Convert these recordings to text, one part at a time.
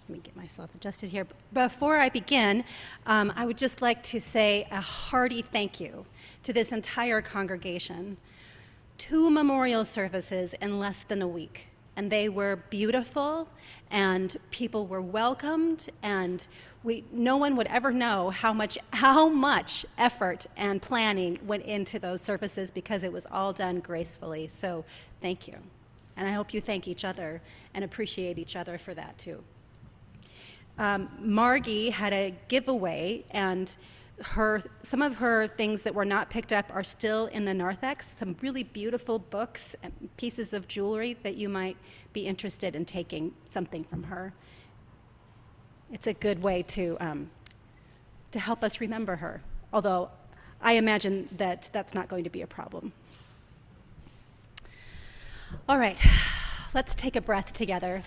Let me get myself adjusted here. Before I begin, I would just like to say a hearty thank you to this entire congregation. 2 memorial services in less than a week, and they were beautiful, and people were welcomed, and no one would ever know how much effort and planning went into those services because it was all done gracefully. So thank you. And I hope you thank each other and appreciate each other for that too. Margie had a giveaway, and some of her things that were not picked up are still in the narthex, some really beautiful books and pieces of jewelry that you might be interested in taking something from her. It's a good way to help us remember her, although I imagine that that's not going to be a problem. All right, let's take a breath together.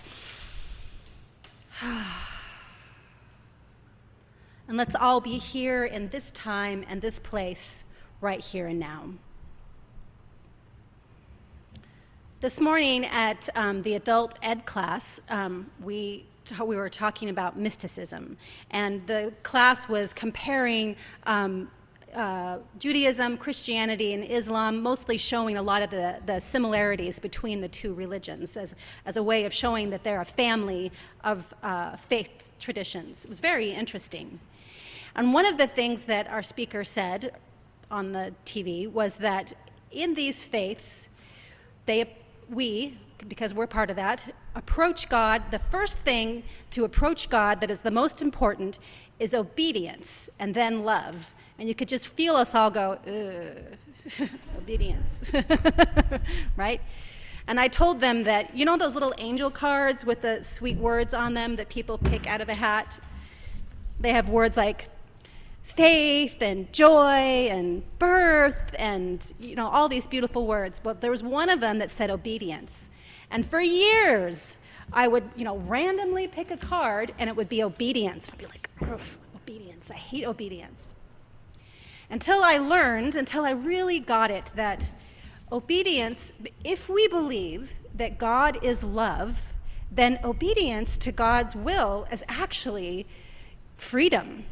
And let's all be here in this time and this place right here and now. This morning at the adult ed class, we were talking about mysticism, and the class was comparing Judaism, Christianity, and Islam, mostly showing a lot of the similarities between the two religions as a way of showing that they're a family of faith traditions. It was very interesting. And one of the things that our speaker said on the TV was that in these faiths, we, because we're part of that, approach God. The first thing to approach God that is the most important is obedience and then love. And you could just feel us all go, ugh, obedience, right? And I told them that, you know those little angel cards with the sweet words on them that people pick out of a hat? They have words like faith and joy and birth and, all these beautiful words. But there was one of them that said obedience. And for years, I would, randomly pick a card and it would be obedience. I'd be like, obedience, I hate obedience. Until I really got it, that obedience, if we believe that God is love, then obedience to God's will is actually freedom.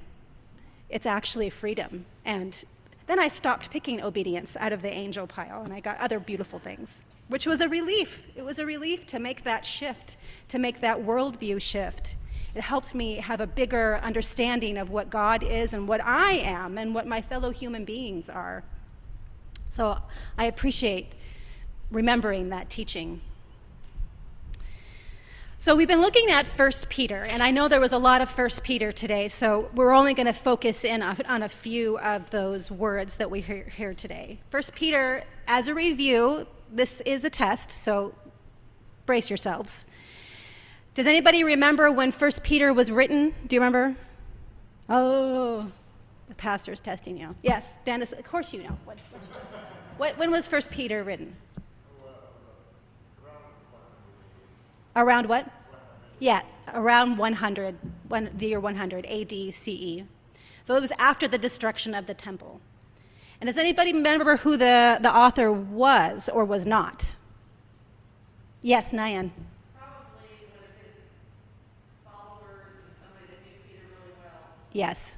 It's actually freedom. And then I stopped picking obedience out of the angel pile, and I got other beautiful things, which was a relief. It was a relief to make that shift, to make that worldview shift. It helped me have a bigger understanding of what God is and what I am and what my fellow human beings are. So I appreciate remembering that teaching. So we've been looking at 1 Peter, and I know there was a lot of 1 Peter today, so we're only going to focus in on a few of those words that we hear today. 1 Peter, as a review, this is a test, so brace yourselves. Does anybody remember when 1 Peter was written? Do you remember? Oh, the pastor's testing you. Yes, Dennis, of course you know. When was 1 Peter written? Around what? Yeah, around 100, the year 100, A.D. C.E. So it was after the destruction of the temple. And does anybody remember who the author was or was not? Yes, Nyan. Yes.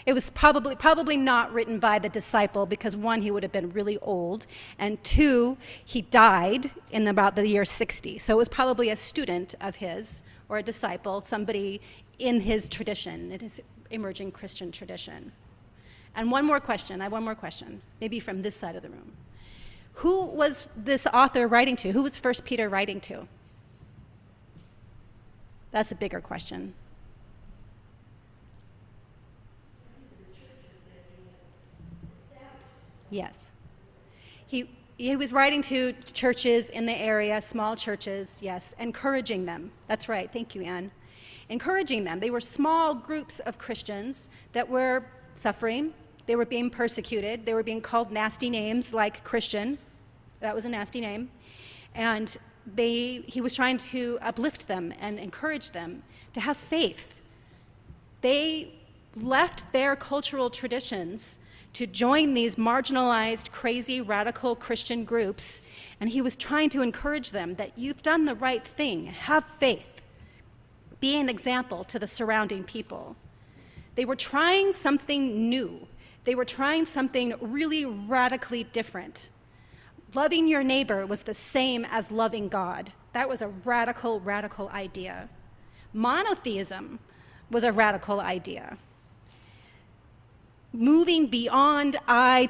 It was probably not written by the disciple because 1, he would have been really old, and 2, he died in about the year 60. So it was probably a student of his or a disciple, somebody in his tradition, in his emerging Christian tradition. And I have one more question, maybe from this side of the room. Who was this author writing to? Who was 1 Peter writing to? That's a bigger question. Yes. He was writing to churches in the area, small churches, yes, encouraging them. That's right, thank you, Anne. Encouraging them. They were small groups of Christians that were suffering. They were being persecuted. They were being called nasty names like Christian. That was a nasty name. And he was trying to uplift them and encourage them to have faith. They left their cultural traditions to join these marginalized, crazy, radical Christian groups, and he was trying to encourage them that you've done the right thing, have faith. be an example to the surrounding people. They were trying something new. They were trying something really radically different. Loving your neighbor was the same as loving God. That was a radical, radical idea. Monotheism was a radical idea. Moving beyond the eye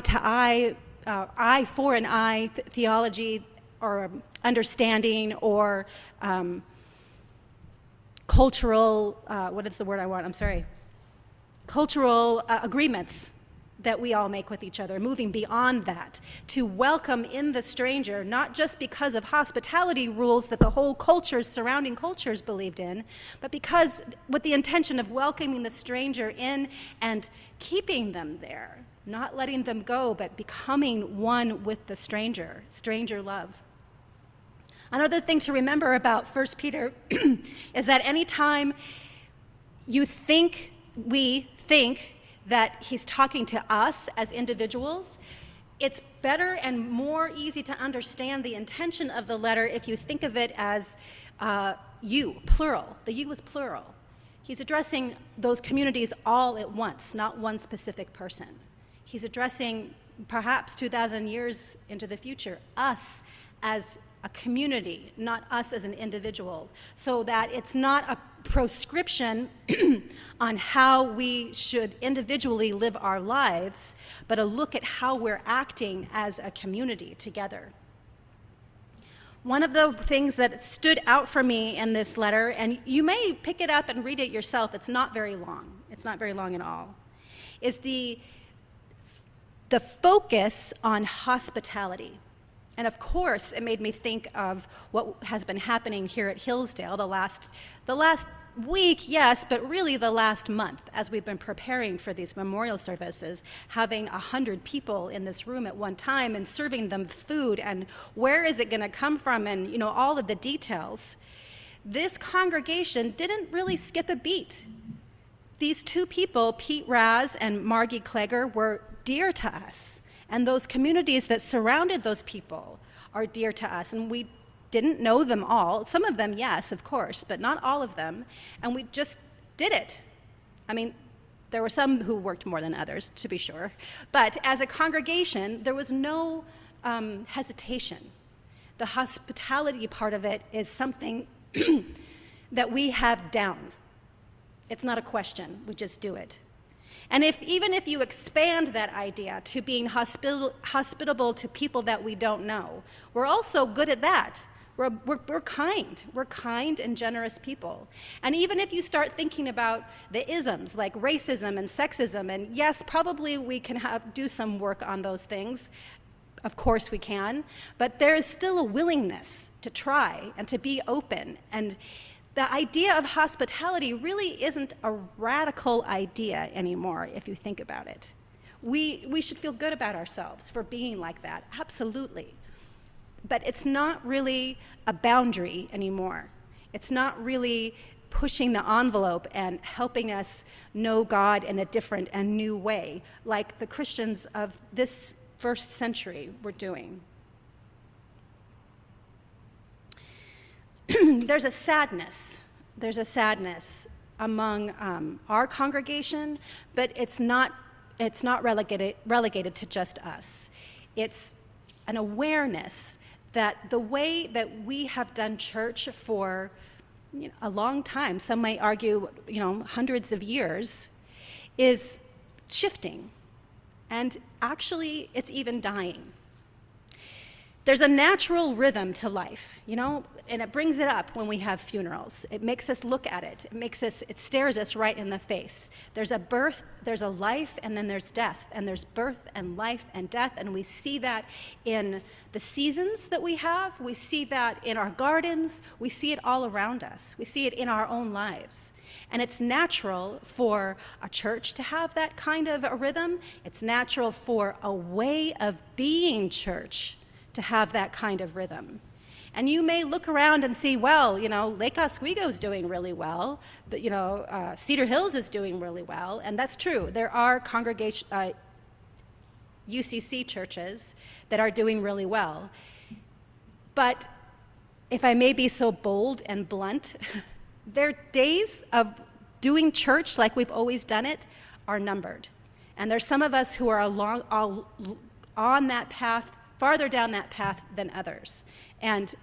to eye, eye for an eye theology or understanding or cultural, what is the word I want? I'm sorry. Cultural agreements that we all make with each other, moving beyond that to welcome in the stranger, not just because of hospitality rules that the whole cultures, surrounding cultures believed in, but because with the intention of welcoming the stranger in and keeping them there, not letting them go, but becoming one with the stranger, stranger love. Another thing to remember about 1 Peter is that anytime we think that he's talking to us as individuals, it's better and more easy to understand the intention of the letter if you think of it as you, plural. The you is plural. He's addressing those communities all at once, not one specific person. He's addressing, perhaps 2,000 years into the future, us as a community, not us as an individual, so that it's not a proscription on how we should individually live our lives, but a look at how we're acting as a community together. One of the things that stood out for me in this letter, and you may pick it up and read it yourself, it's not very long at all, is the focus on hospitality. And of course, it made me think of what has been happening here at Hillsdale the last week, yes, but really the last month as we've been preparing for these memorial services, having 100 people in this room at one time and serving them food and where is it going to come from and all of the details. This congregation didn't really skip a beat. These two people, Pete Raz and Margie Klegger, were dear to us. And those communities that surrounded those people are dear to us. And we didn't know them all. Some of them, yes, of course, but not all of them. And we just did it. I mean, there were some who worked more than others, to be sure. But as a congregation, there was no hesitation. The hospitality part of it is something that we have down. It's not a question. We just do it. And even if you expand that idea to being hospitable to people that we don't know, we're also good at that. We're kind. We're kind and generous people. And even if you start thinking about the isms like racism and sexism, and yes, probably we can do some work on those things. Of course we can. But there is still a willingness to try and to be open. And the idea of hospitality really isn't a radical idea anymore, if you think about it. We should feel good about ourselves for being like that, absolutely. But it's not really a boundary anymore. It's not really pushing the envelope and helping us know God in a different and new way, like the Christians of this first century were doing. There's a sadness among our congregation, but it's not relegated to just us. It's an awareness that the way that we have done church for a long time, some might argue, hundreds of years, is shifting, and actually it's even dying. There's a natural rhythm to life, and it brings it up when we have funerals. It makes us look at it. It stares us right in the face. There's a birth, there's a life, and then there's death. And there's birth and life and death, and we see that in the seasons that we have. We see that in our gardens. We see it all around us. We see it in our own lives. And it's natural for a church to have that kind of a rhythm. It's natural for a way of being church to have that kind of rhythm. And you may look around and see, well, Lake Oswego's doing really well, but Cedar Hills is doing really well, and that's true. There are UCC churches that are doing really well. But if I may be so bold and blunt, Their days of doing church like we've always done it are numbered. And there's some of us who are on that path, farther down that path than others. And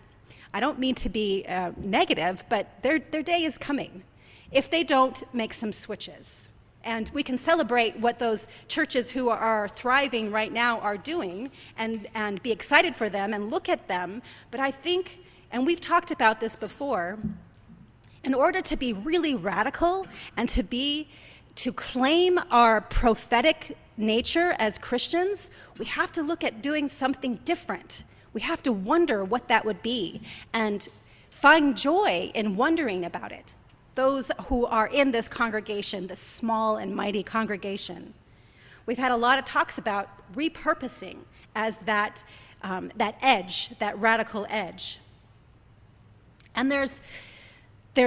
I don't mean to be negative, but their day is coming if they don't make some switches. And we can celebrate what those churches who are thriving right now are doing and be excited for them and look at them. But I think, and we've talked about this before, in order to be really radical and to claim our prophetic nature as Christians, we have to look at doing something different. We have to wonder what that would be and find joy in wondering about it. Those who are in this congregation, this small and mighty congregation. We've had a lot of talks about repurposing as that edge, that radical edge. And there's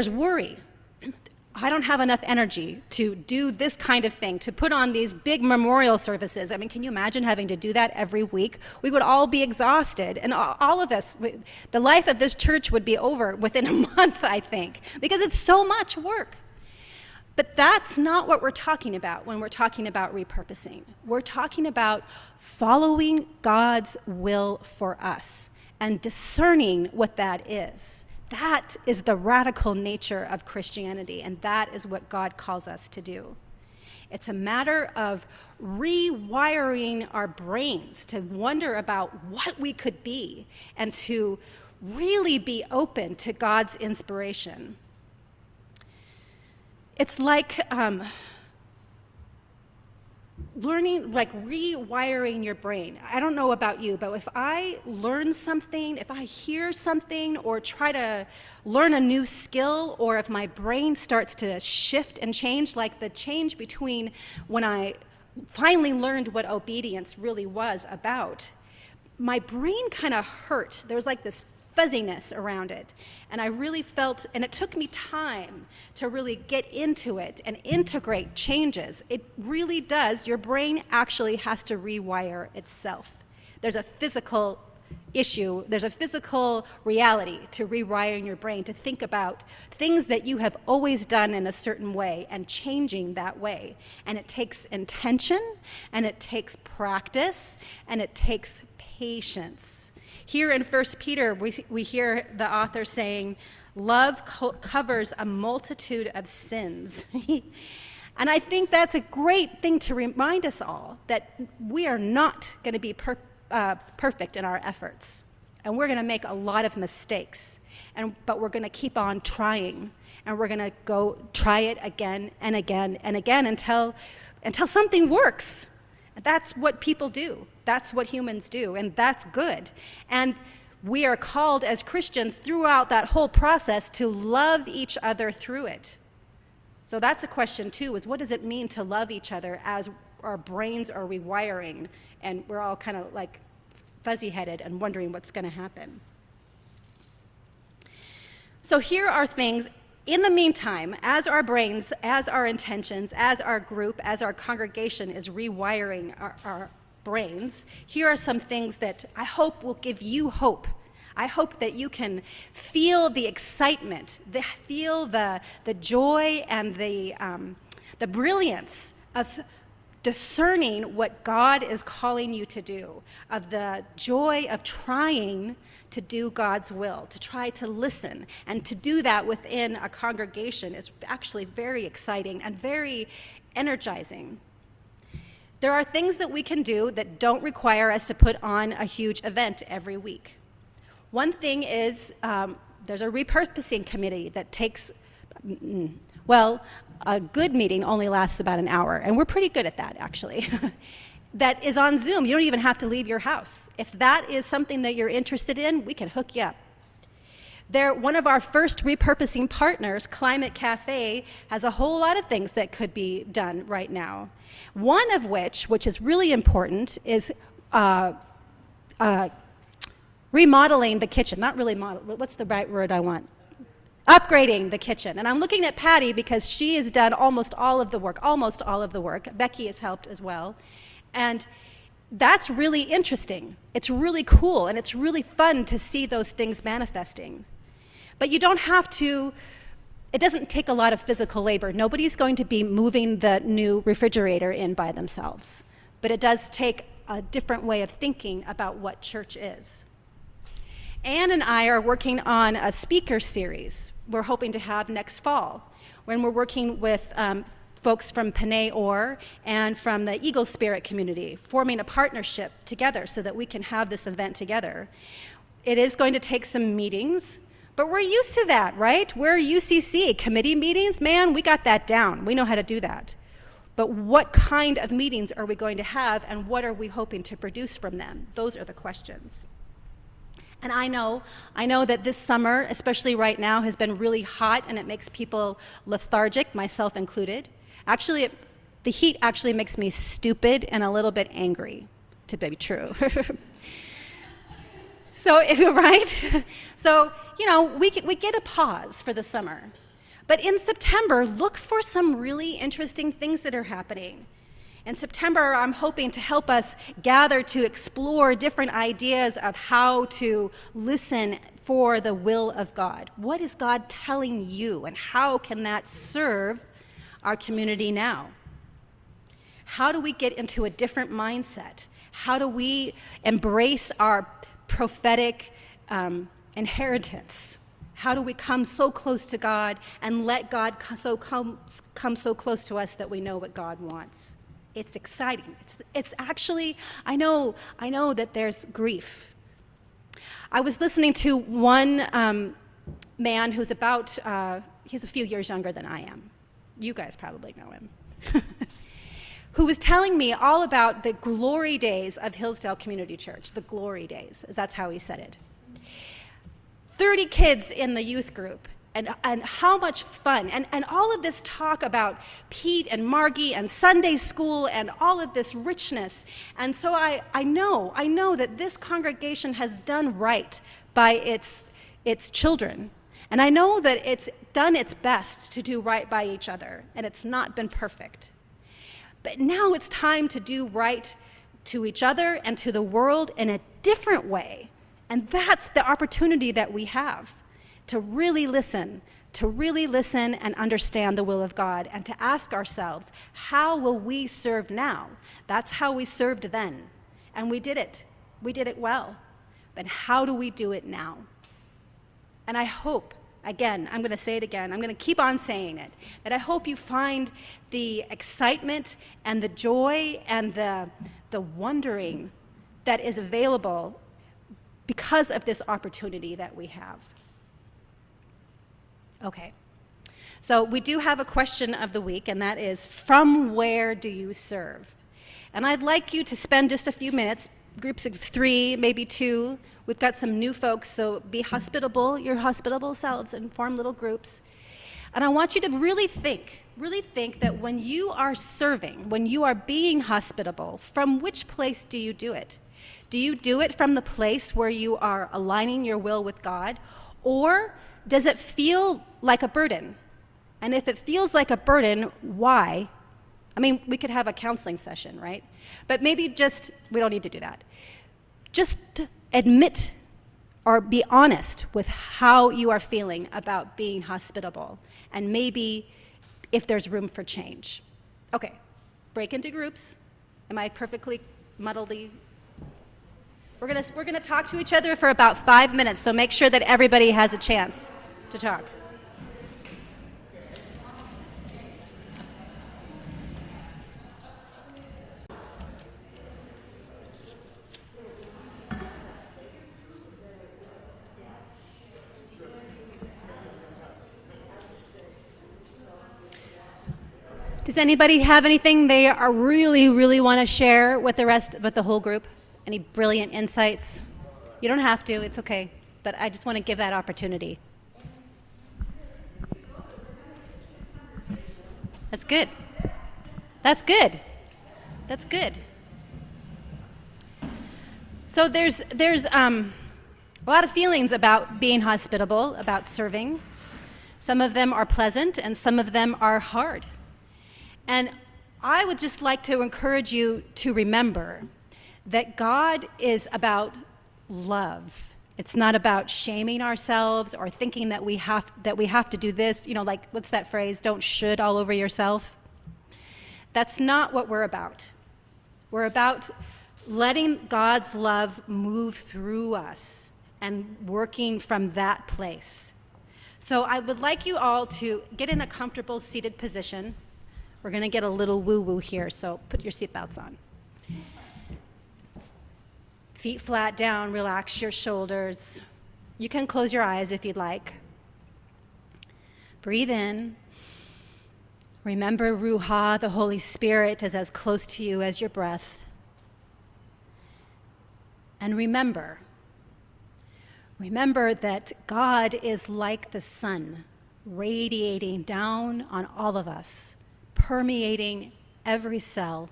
worry. I don't have enough energy to do this kind of thing, to put on these big memorial services. I mean, can you imagine having to do that every week? We would all be exhausted, and all of us, the life of this church would be over within a month, I think, because it's so much work. But that's not what we're talking about when we're talking about repurposing. We're talking about following God's will for us and discerning what that is. That is the radical nature of Christianity, and that is what God calls us to do. It's a matter of rewiring our brains to wonder about what we could be and to really be open to God's inspiration. It's like learning, like rewiring your brain. I don't know about you, but if I learn something, if I hear something or try to learn a new skill, or if my brain starts to shift and change, like the change between when I finally learned what obedience really was about, my brain kind of hurt. There was like this fuzziness around it. And I really felt, and it took me time to really get into it and integrate changes. It really does. Your brain actually has to rewire itself. There's a physical issue, there's a physical reality to rewiring your brain, to think about things that you have always done in a certain way and changing that way. And it takes intention, and it takes practice, and it takes patience. Here in 1 Peter, we hear the author saying, love covers a multitude of sins. And I think that's a great thing to remind us all, that we are not going to be perfect in our efforts. And we're going to make a lot of mistakes. But we're going to keep on trying. And we're going to go try it again and again and again until something works. That's what people do. That's what humans do, and that's good. And we are called as Christians throughout that whole process to love each other through it. So that's a question too, is what does it mean to love each other as our brains are rewiring and we're all kind of like fuzzy-headed and wondering what's going to happen. So here are things. In the meantime, as our brains, as our intentions, as our group, as our congregation is rewiring our brains, here are some things that I hope will give you hope. I hope that you can feel the excitement, feel the joy and the brilliance of discerning what God is calling you to do, of the joy of trying to do God's will, to try to listen, and to do that within a congregation is actually very exciting and very energizing. There are things that we can do that don't require us to put on a huge event every week. One thing is there's a repurposing committee that takes, a good meeting only lasts about an hour, and we're pretty good at that, actually. That is on Zoom. You don't even have to leave your house. If that is something that you're interested in, we can hook you up. One of our first repurposing partners, Climate Cafe, has a whole lot of things that could be done right now. One of which is really important, is remodeling the kitchen. Not really what's the right word I want? Upgrading the kitchen. And I'm looking at Patty because she has done almost all of the work. Becky has helped as well. And that's really interesting. It's really cool, and it's really fun to see those things manifesting. But you don't have to It doesn't take a lot of physical labor. Nobody's going to be moving the new refrigerator in by themselves. But it does take a different way of thinking about what church is. Anne and I are working on a speaker series we're hoping to have next fall, when we're working with folks from Panay Or and from the Eagle Spirit community, forming a partnership together so that we can have this event together. It is going to take some meetings, but we're used to that, right? We're UCC, committee meetings, man, we got that down. We know how to do that. But what kind of meetings are we going to have, and what are we hoping to produce from them? Those are the questions. And I know that this summer, especially right now, has been really hot, and it makes people lethargic, myself included. Actually, the heat actually makes me stupid and a little bit angry, to be true. So, right? So, we get a pause for the summer. But in September, look for some really interesting things that are happening. In September, I'm hoping to help us gather to explore different ideas of how to listen for the will of God. What is God telling you, and how can that serve our community now? How do we get into a different mindset? How do we embrace our prophetic inheritance? How do we come so close to God and let God come so close to us that we know what God wants? It's exciting. It's actually, I know that there's grief. I was listening to one man who's he's a few years younger than I am. You guys probably know him. Who was telling me all about the glory days of Hillsdale Community Church, the glory days, that's how he said it. 30 kids in the youth group, and how much fun, and all of this talk about Pete and Margie and Sunday school and all of this richness. And so I know that this congregation has done right by its children. And I know that it's done its best to do right by each other, and it's not been perfect. But now it's time to do right to each other and to the world in a different way. And that's the opportunity that we have, to really listen and understand the will of God, and to ask ourselves, how will we serve now? That's how we served then, and we did it well. But how do we do it now? And I hope, again, I'm going to say it again, I'm going to keep on saying it, that I hope you find the excitement and the joy and the wondering that is available because of this opportunity that we have. Okay, so we do have a question of the week, and that is, from where do you serve? And I'd like you to spend just a few minutes, groups of 3, maybe 2. We've got some new folks, so be hospitable, your hospitable selves, and form little groups. And I want you to really think that when you are serving, when you are being hospitable, from which place do you do it? Do you do it from the place where you are aligning your will with God, or does it feel like a burden? And if it feels like a burden, why? I mean, we could have a counseling session, right? But maybe we don't need to do that. Just admit or be honest with how you are feeling about being hospitable, and maybe if there's room for change. Okay, break into groups. Am I perfectly muddledy? We're gonna talk to each other for about 5 minutes, so make sure that everybody has a chance to talk. Does anybody have anything they are really want to share with the whole group? Any brilliant insights? You don't have to, it's okay, but I just want to give that opportunity. That's good. That's good. That's good. So there's a lot of feelings about being hospitable, about serving. Some of them are pleasant and some of them are hard. And I would just like to encourage you to remember that God is about love, It's not about shaming ourselves or thinking that we have to do this, like what's that phrase, don't should all over yourself. That's not what we're about. We're about letting God's love move through us and working from that place. So I would like you all to get in a comfortable seated position. We're going to get a little woo-woo here, so put your seatbelts on. Feet flat down, relax your shoulders. You can close your eyes if you'd like. Breathe in. Remember Ruha, the Holy Spirit, is as close to you as your breath. And remember that God is like the sun, radiating down on all of us, permeating every cell,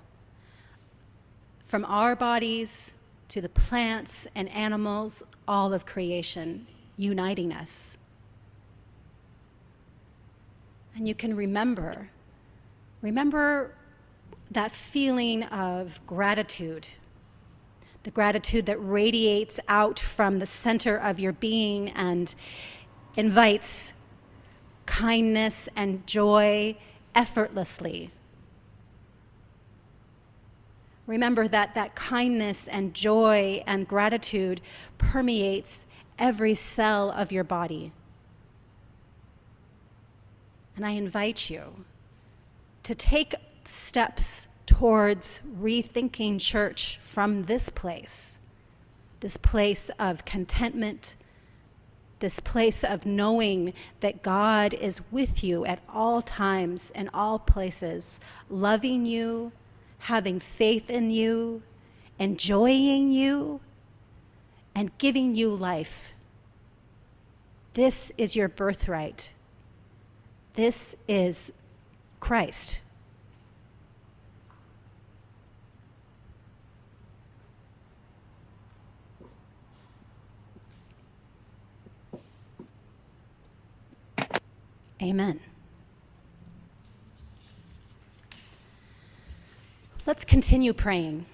from our bodies to the plants and animals, all of creation, uniting us. And you can remember that feeling of gratitude, the gratitude that radiates out from the center of your being and invites kindness and joy effortlessly. Remember that kindness and joy and gratitude permeates every cell of your body. And I invite you to take steps towards rethinking church from this place of contentment, this place of knowing that God is with you at all times and all places, loving you, having faith in you, enjoying you, and giving you life. This is your birthright. This is Christ. Amen. Let's continue praying.